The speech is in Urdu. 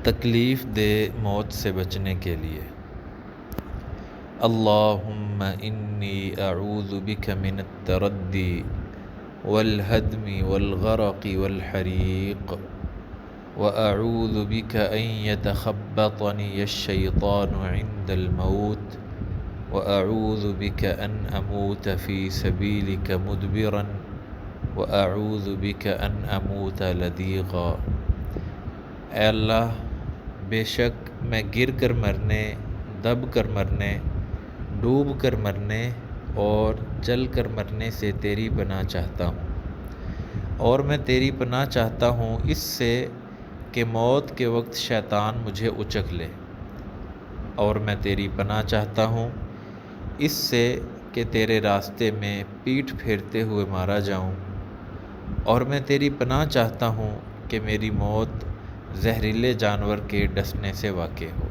تکلیف دہ موت سے بچنے کے لیے۔ اللہم انی اعوذ بک من التردی والہدم والغرق والحریق واعوذ بک ان یتخبطنی الشیطان عند الموت واعوذ بک ان اموت فی سبیلک مدبرا واعوذ بک ان اموت لدیغا۔ اے اللہ، بے شک میں گر کر مرنے، دب کر مرنے، ڈوب کر مرنے اور جل کر مرنے سے تیری پناہ چاہتا ہوں، اور میں تیری پناہ چاہتا ہوں اس سے کہ موت کے وقت شیطان مجھے اچک لے، اور میں تیری پناہ چاہتا ہوں اس سے کہ تیرے راستے میں پیٹھ پھیرتے ہوئے مارا جاؤں، اور میں تیری پناہ چاہتا ہوں کہ میری موت زہریلے جانور کے ڈسنے سے واقع ہو۔